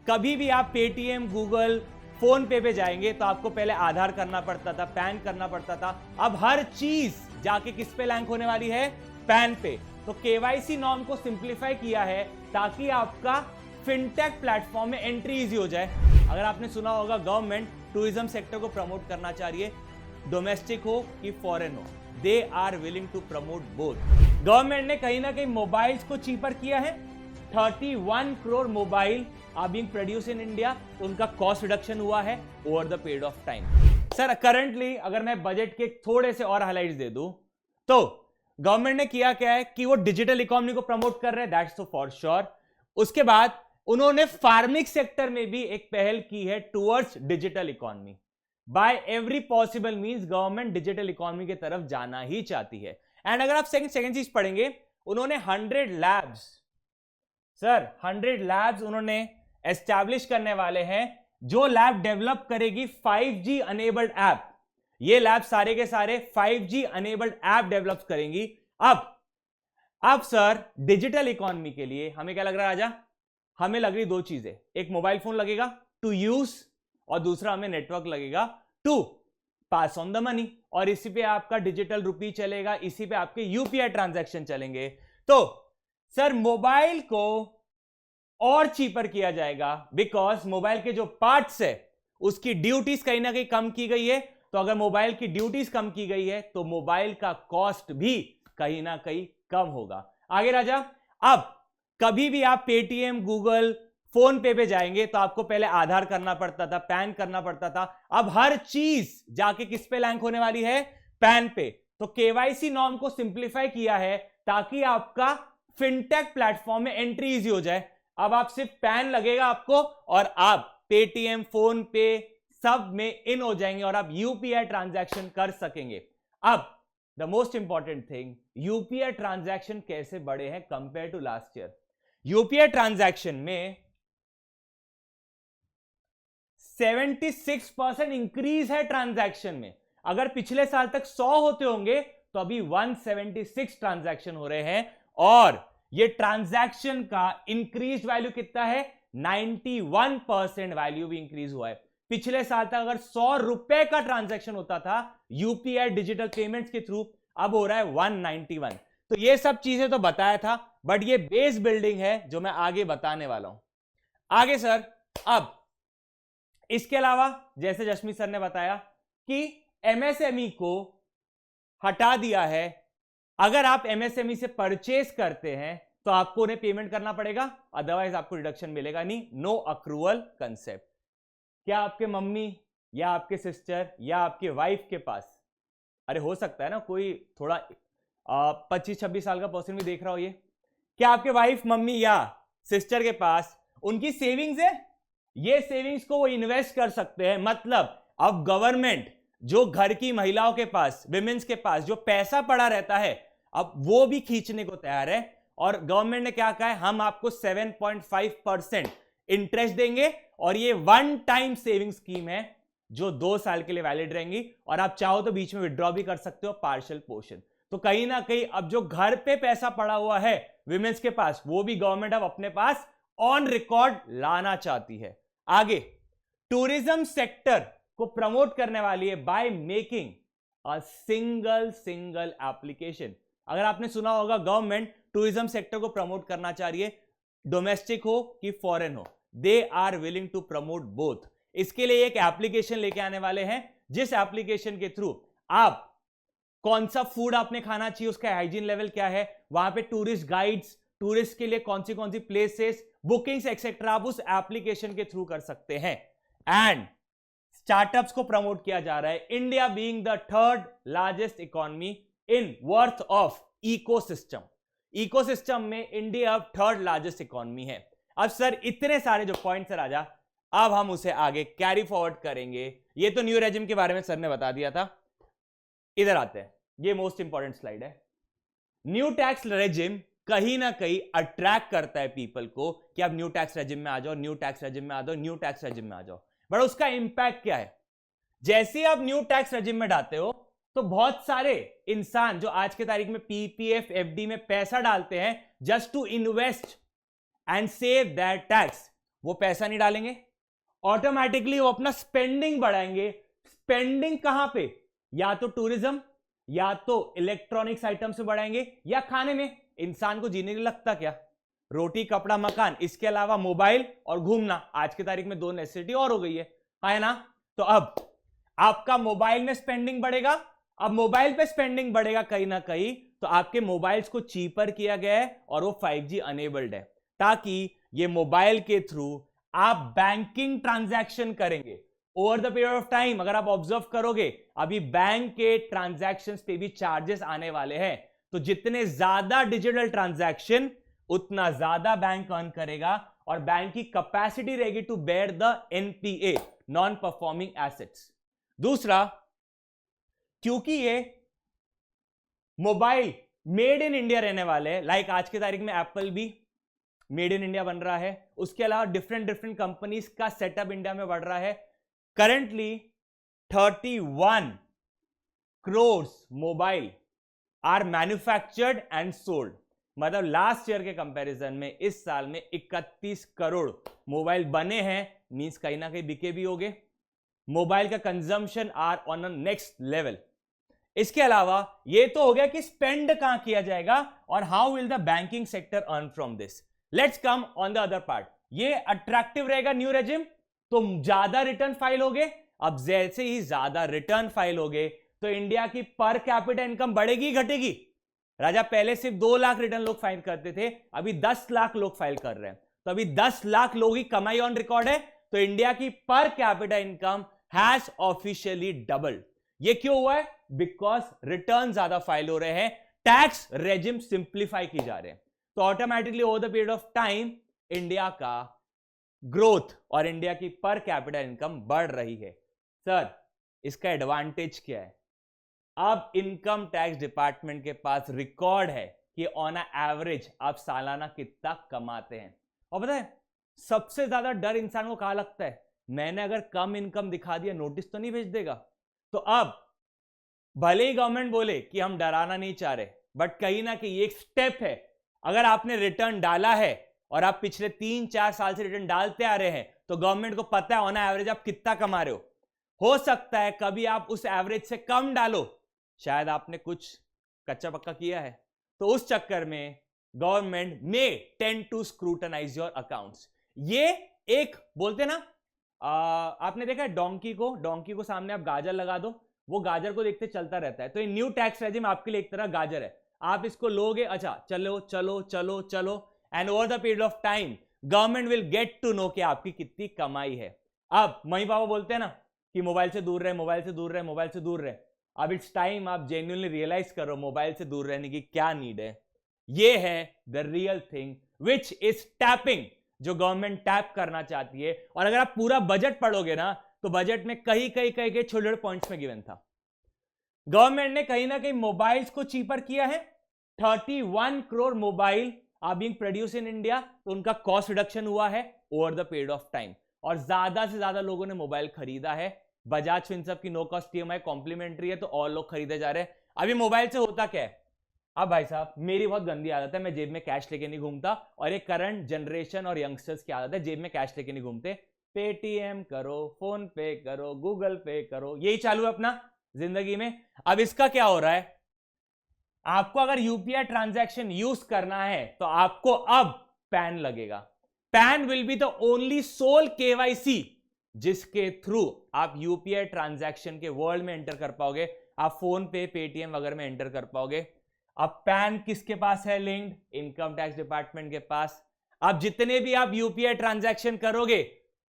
कभी भी आप पेटीएम, गूगल, फोन पे जाएंगे तो आपको पहले आधार करना पड़ता था, पैन करना पड़ता था। अब हर चीज जाके किस पे लैंक होने वाली है? पैन पे। तो केवाईसी नॉर्म को सिंप्लीफाई किया है ताकि आपका फिनटेक प्लेटफॉर्म में एंट्री इजी हो जाए। अगर आपने सुना होगा, गवर्नमेंट टूरिज्म सेक्टर को प्रमोट करना चाह रही है, डोमेस्टिक हो कि फॉरेन हो, they are willing to promote both. Government ने कहीं ना कहीं मोबाइल्स को चीपर किया है। 31 crore mobile are being produce in India, तो उनका कॉस्ट रिडक्शन हुआ है over the period of time. Sir currently अगर मैं बजट के थोड़े से और हाइलाइट्स दे दूं तो गवर्नमेंट ने किया क्या है कि वो डिजिटल इकोनॉमी को प्रमोट कर रहे हैं, दैट्स तो फॉर श्योर। उसके बाद उन्होंने फार्मिंग सेक्टर में भी एक पहल की है towards digital economy. By every possible means government digital economy की तरफ जाना ही चाहती है। एंड अगर आप सेकंड चीज पढ़ेंगे, उन्होंने 100 लैब्स, सर 100 लैब्स उन्होंने एस्टैब्लिश करने वाले हैं, जो लैब डेवलप करेगी 5G अनेबल्ड ऐप। ये लैब सारे के सारे 5G अनेबल्ड ऐप डेवलप करेंगी। अब सर डिजिटल इकोनॉमी के लिए हमें क्या लग रहा है राजा? हमें लग रही दो चीजें, एक मोबाइल फोन लगेगा टू यूज और दूसरा हमें नेटवर्क लगेगा to pass on the money. और इसी पे आपका डिजिटल रुपी चलेगा, इसी पे आपके यूपीआई ट्रांजैक्शन चलेंगे। तो सर मोबाइल को और चीपर किया जाएगा बिकॉज मोबाइल के जो पार्ट्स है उसकी ड्यूटीज कहीं ना कहीं कम की गई है। तो अगर मोबाइल की ड्यूटीज कम की गई है तो मोबाइल का कॉस्ट भी कहीं ना कहीं कम होगा। आगे राजा, अब कभी भी आप पेटीएम, गूगल, फोन पे जाएंगे तो आपको पहले आधार करना पड़ता था, पैन करना पड़ता था। अब हर चीज जाके किस पे लैंक होने वाली है? पैन पे। तो केवाईसी नॉर्म को सिंप्लीफाई किया है ताकि आपका फिनटेक प्लेटफॉर्म में एंट्री इजी हो जाए। अब आप सिर्फ पैन लगेगा आपको और आप पेटीएम, फोन पे सब में इन हो जाएंगे और आप यूपीआई ट्रांजैक्शन कर सकेंगे। अब the most important thing, UPI transaction कैसे बढ़े हैं compare to last year? UPI transaction में 76% इंक्रीज है ट्रांजैक्शन में। अगर पिछले साल तक 100 होते होंगे तो अभी 176 ट्रांजैक्शन हो रहे हैं। और ये ट्रांजैक्शन का इंक्रीज वैल्यू कितना है? 91% वैल्यू भी इंक्रीज हुआ है। पिछले साल तक अगर 100 रुपए का ट्रांजैक्शन होता था यूपीआई डिजिटल पेमेंट्स के थ्रू, अब हो रहा है 191। तो ये सब चीजें तो बताया था, बट ये बेस बिल्डिंग है जो मैं आगे बताने वाला हूं। आगे सर, अब इसके अलावा जैसे जश्मी सर ने बताया कि एमएसएमई को हटा दिया है। अगर आप एमएसएमई से परचेस करते हैं तो आपको उन्हें पेमेंट करना पड़ेगा, अदरवाइज आपको डिडक्शन मिलेगा नहीं। No accrual concept. क्या आपके मम्मी या आपके सिस्टर या आपके वाइफ के पास, अरे हो सकता है ना कोई थोड़ा 25-26 साल का पर्सन भी देख रहा हो ये, क्या आपके वाइफ, मम्मी या सिस्टर के पास उनकी सेविंग्स है? ये सेविंग्स को वो इन्वेस्ट कर सकते हैं। मतलब अब गवर्नमेंट जो घर की महिलाओं के पास, विमेंस के पास जो पैसा पड़ा रहता है, अब वो भी खींचने को तैयार है। और गवर्नमेंट ने क्या कहा है? हम आपको 7.5% इंटरेस्ट देंगे और ये वन टाइम सेविंग स्कीम है जो 2 साल के लिए वैलिड रहेंगी और आप चाहो तो बीच में विड्रॉ भी कर सकते हो पार्शियल पोर्शन। तो कहीं ना कहीं अब जो घर पे पैसा पड़ा हुआ है विमेंस के पास, वो भी गवर्नमेंट अब अपने पास ऑन रिकॉर्ड लाना चाहती है। आगे टूरिज्म सेक्टर को प्रमोट करने वाली है by making a single application. अगर आपने सुना होगा, गवर्नमेंट टूरिज्म सेक्टर को प्रमोट करना चाह रही है, डोमेस्टिक हो कि फॉरेन हो, they are willing to promote both. इसके लिए एक एप्लीकेशन लेके आने वाले हैं, जिस एप्लीकेशन के थ्रू आप कौन सा फूड आपने खाना चाहिए, उसका हाइजीन लेवल क्या है, वहां पे टूरिस्ट गाइड्स, टूरिस्ट के लिए कौन सी प्लेसेस, बुकिंग्स एक्सेट्रा, आप उस एप्लीकेशन के थ्रू कर सकते हैं। एंड स्टार्टअप्स को प्रमोट किया जा रहा है, India being the 3rd largest economy in worth of ecosystem. Ecosystem में इंडिया अब 3rd लार्जेस्ट इकोनॉमी है। अब सर इतने सारे जो पॉइंट्स है राजा, अब हम उसे आगे कैरी फॉरवर्ड करेंगे। ये तो न्यू रेजिम के बारे में सर ने बता दिया था। इधर आते हैं, ये मोस्ट इंपॉर्टेंट स्लाइड है। न्यू टैक्स रेजिम कहीं ना कहीं अट्रैक्ट करता है पीपल को कि आप न्यू टैक्स रेजिम में आ जाओ, न्यू टैक्स रेजिम में आ जाओ, न्यू टैक्स रेजिम में आ जाओ। बट उसका इंपैक्ट क्या है? जैसे आप न्यू टैक्स रेजिम में डालते हो तो बहुत सारे इंसान जो आज के तारीख में पीपीएफ, एफडी में पैसा डालते हैं just to invest and save that tax, वो पैसा नहीं डालेंगे, ऑटोमेटिकली वो अपना स्पेंडिंग बढ़ाएंगे। स्पेंडिंग कहां पे? या तो टूरिज्म, या तो इलेक्ट्रॉनिक्स आइटम से बढ़ाएंगे, या खाने में। इंसान को जीने के लिए लगता क्या? रोटी, कपड़ा, मकान, इसके अलावा मोबाइल और घूमना। आज की तारीख में 2 नेसेसिटी और हो गई है ना? तो अब आपका मोबाइल में स्पेंडिंग बढ़ेगा। अब मोबाइल पे स्पेंडिंग बढ़ेगा कहीं ना कहीं, तो आपके मोबाइल्स को चीपर किया गया है और वो 5G अनेबल्ड है, ताकि ये मोबाइल के थ्रू आप बैंकिंग ट्रांजैक्शन करेंगे। Over the period of time अगर आप ऑब्जर्व करोगे, अभी बैंक के ट्रांजैक्शंस पे भी चार्जेस आने वाले हैं। तो जितने ज्यादा डिजिटल ट्रांजैक्शन, उतना ज्यादा बैंक अर्न करेगा, और बैंक की कैपेसिटी रहेगी to bear the NPA, non performing assets. दूसरा, क्योंकि ये मोबाइल मेड इन इंडिया रहने वाले हैं, लाइक आज की तारीख में एप्पल भी मेड इन इंडिया बन रहा है, उसके अलावा डिफरेंट कंपनीज का सेटअप इंडिया में बढ़ रहा है। Currently 31 crore mobile are manufactured and sold, मतलब लास्ट ईयर के कंपैरिजन में इस साल में 31 करोड़ मोबाइल बने हैं, मींस कहीं ना कहीं बिके भी होंगे। मोबाइल का consumption are on a next level. इसके अलावा ये तो हो गया कि स्पेंड कहां किया जाएगा और how will the banking sector earn from this. Let's come on the other part. ये अट्रैक्टिव रहेगा न्यू रेजिम, तो ज्यादा रिटर्न फाइल होगे। अब जैसे ही ज्यादा रिटर्न फाइल होगे तो इंडिया की पर कैपिटा इनकम बढ़ेगी घटेगी? राजा, पहले सिर्फ 2 लाख रिटर्न लोग फाइल करते थे, अभी 10 लाख लोग फाइल कर रहे हैं, तो अभी 10 लाख लोग ही कमाई ऑन रिकॉर्ड है। तो इंडिया की per capita income has officially doubled. ये क्यों हुआ है? बिकॉज रिटर्न ज्यादा फाइल हो रहे हैं, टैक्स रेजिम सिंप्लीफाई की जा रहे हैं, तो automatically over the period of time India का ग्रोथ और इंडिया की पर कैपिटा इनकम बढ़ रही है। सर, इसका एडवांटेज क्या है? अब इनकम टैक्स डिपार्टमेंट के पास रिकॉर्ड है कि ऑन एवरेज आप सालाना कितना कमाते हैं। और पता है सबसे ज्यादा डर इंसान को कहां लगता है? मैंने अगर कम इनकम दिखा दिया, नोटिस तो नहीं भेज देगा? तो अब भले ही गवर्नमेंट बोले कि हम डराना नहीं चाह रहे, बट कहीं ना कहीं एक स्टेप है। अगर आपने रिटर्न डाला है और आप पिछले 3-4 साल से रिटर्न डालते आ रहे हैं, तो गवर्नमेंट को पता है ऑन एवरेज आप कितना कमा रहे हो सकता है कभी आप उस एवरेज से कम डालो, शायद आपने कुछ कच्चा पक्का किया है, तो उस चक्कर में government may tend to scrutinise your accounts. ये एक बोलते ना, आपने देखा है डोंकी को सामने आप गाजर लगा दो, वो गाजर को देखते चलता रहता है। तो ये न्यू टैक्स रेजिम आपके लिए एक तरह गाजर है, आप इसको लोगे, अच्छा चलो चलो चलो चलो, and over the period of time government will get to know कि आपकी कितनी कमाई है। अब मम्मी पापा बोलते हैं ना कि मोबाइल से दूर रहे, मोबाइल से दूर रहे, मोबाइल से दूर रहे। अब इट्स टाइम आप जेन्युइनली रियलाइज करो मोबाइल से दूर रहने की क्या नीड है। ये है the real thing which is tapping, जो गवर्नमेंट टैप करना चाहती है। और अगर आप पूरा बजट पढ़ोगे ना, तो बजट में कई छोटे छोटे पॉइंट्स में गिवन था। गवर्नमेंट ने कहीं ना कहीं मोबाइल्स को चीपर किया है। 31 crore mobile are being produce in India, तो उनका कॉस्ट रिडक्शन हुआ है over the period of time, और ज्यादा से ज्यादा लोगों ने मोबाइल खरीदा है। बजाज फिनसर्व की नो कॉस्ट ईएमआई कॉम्प्लीमेंट्री है, तो और लोग खरीदे जा रहे हैं। अभी मोबाइल से होता क्या है? अब भाई साहब, मेरी बहुत गंदी आदत है, मैं जेब में कैश लेके नहीं घूमता, और एक करंट जनरेशन और यंगस्टर्स की आदत है जेब में कैश लेके नहीं घूमते। पेटीएम करो, फोन पे करो, गूगल पे करो, यही चालू है अपना जिंदगी में। अब इसका क्या हो रहा है? आपको अगर यूपीआई ट्रांजैक्शन यूज करना है, तो आपको अब पैन लगेगा। PAN will be the only sole KYC जिसके थ्रू आप यूपीआई ट्रांजैक्शन के वर्ल्ड में एंटर कर पाओगे, आप फोन पे, पेटीएम वगैरह में एंटर कर पाओगे। अब पैन किसके पास है लिंक्ड? इनकम टैक्स डिपार्टमेंट के पास। अब जितने भी आप यूपीआई ट्रांजैक्शन करोगे,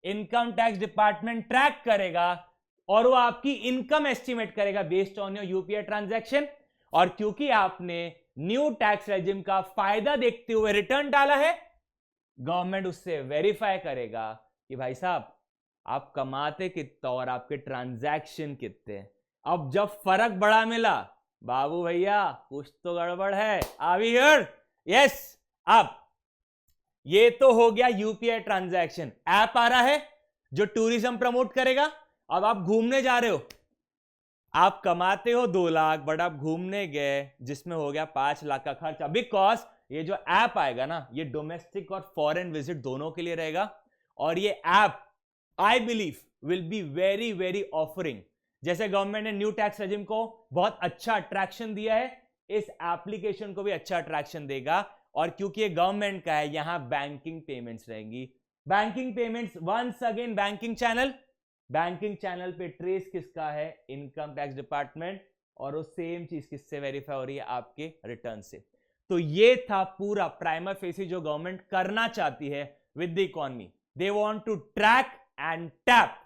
इनकम टैक्स डिपार्टमेंट ट्रैक करेगा और वो आपकी इनकम एस्टिमेट करेगा based on your UPI transaction. और क्योंकि आपने न्यू टैक्स रेजिम का फायदा देखते हुए रिटर्न डाला है, गवर्नमेंट उससे वेरीफाई करेगा कि भाई साहब आप कमाते कितना और आपके ट्रांजैक्शन कितने। अब जब फर्क बड़ा मिला, बाबू भैया कुछ तो गड़बड़ है, आर वी हियर? यस। अब ये तो हो गया यूपीआई ट्रांजैक्शन। ऐप आ रहा है जो टूरिज्म प्रमोट करेगा। अब आप घूमने जा रहे हो, आप कमाते हो 2 लाख, बट आप घूमने गए जिसमें हो गया 5 लाख का खर्चा, बिकॉज ये जो ऐप आएगा ना, ये डोमेस्टिक और फॉरेन विजिट दोनों के लिए रहेगा। और ये app I believe will be very very offering. जैसे गवर्नमेंट ने न्यू टैक्स रेजिम को बहुत अच्छा अट्रैक्शन दिया है, इस एप्लीकेशन को भी अच्छा अट्रैक्शन देगा। और क्योंकि ये गवर्नमेंट का है, यहां बैंकिंग पेमेंट्स रहेंगी। Banking payments once again banking channel पे ट्रेस किसका है? Income tax department. और वो सेम चीज किससे वेरीफाई हो रही है? आपके रिटर्न से। तो ये था पूरा प्राइमा फेसी जो गवर्नमेंट करना चाहती है with the economy. They want to track and tap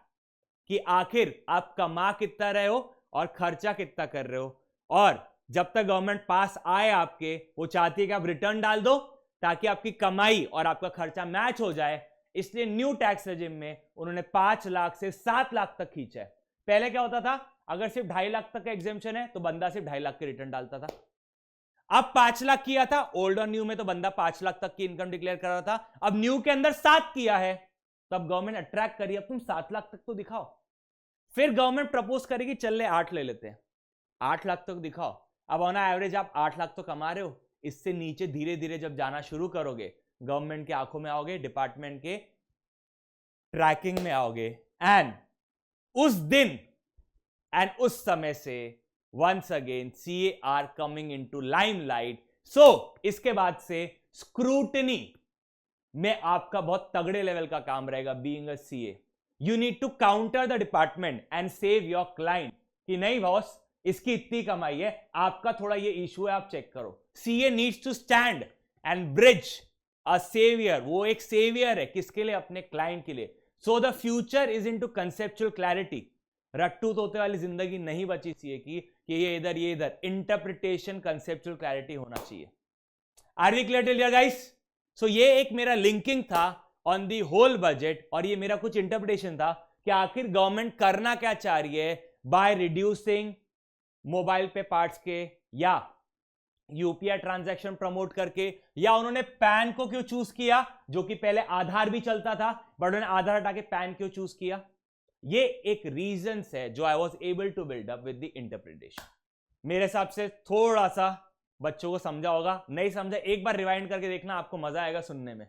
कि आखिर आप कमा कितना रहे हो और खर्चा कितना कर रहे हो। और जब तक गवर्नमेंट पास आए आपके, वो चाहती है कि आप रिटर्न डाल दो ताकि आपकी कमाई और आपका खर्चा मैच हो जाए। इसलिए न्यू टैक्स रेजिम में उन्होंने 5 लाख से 7 लाख तक खींचा है। पहले क्या होता था? अगर सिर्फ 2.5 लाख तक का एग्जेम्पशन है तो बंदा सिर्फ 2.5 लाख के रिटर्न डालता था। अब 5 लाख किया था, ओल्ड और न्यू में तो बंदा 5 लाख तक की इनकम डिक्लेयर कर रहा था। अब न्यू के अंदर 7 किया है, तब गवर्नमेंट अट्रैक्ट करिए, अब तुम 7 लाख तक तो दिखाओ। फिर गवर्नमेंट प्रपोज करेगी चल ले 8 ले लेते हैं, 8 लाख तक दिखाओ। अब ऑन एवरेज आप 8 लाख तो कमा रहे हो, इससे नीचे धीरे धीरे जब जाना शुरू करोगे, गवर्नमेंट के आंखों में आओगे, डिपार्टमेंट के ट्रैकिंग में आओगे, एंड उस दिन एंड उस समय से once again CA are coming into limelight. So इसके बाद से स्क्रूटनी में आपका बहुत तगड़े लेवल का काम रहेगा। Being a CA you need to counter the department and save your client कि नहीं बॉस इसकी इतनी कमाई है, आपका थोड़ा ये इशू है, आप चेक करो। CA needs to stand and bridge a saviour. वो एक सेवियर है किसके लिए? अपने क्लाइंट के लिए। So the future is into conceptual clarity. रट्टू तोते वाली जिंदगी नहीं बची सीए की कि ये इधर। इंटरप्रिटेशन, कंसेप्चुअल क्लैरिटी होना चाहिए। Are we clear till here guys? So ये एक मेरा लिंकिंग था ऑन दी होल बजट, और ये मेरा कुछ इंटरप्रिटेशन था कि आखिर गवर्नमेंट करना क्या चाह रही है बाय रिड्यूसिंग मोबाइल पे पार्ट्स के, या यूपीआई ट्रांजैक्शन प्रमोट करके, या उन्होंने पैन को क्यों चूज किया, जो कि पहले आधार भी चलता था बट उन्होंने आधार हटा के पैन क्यों चूज किया। ये एक रीजंस है जो I was able to build up with the interpretation. मेरे हिसाब से थोड़ा सा बच्चों को समझा होगा, नहीं समझा एक बार रिवाइंड करके देखना, आपको मजा आएगा सुनने में।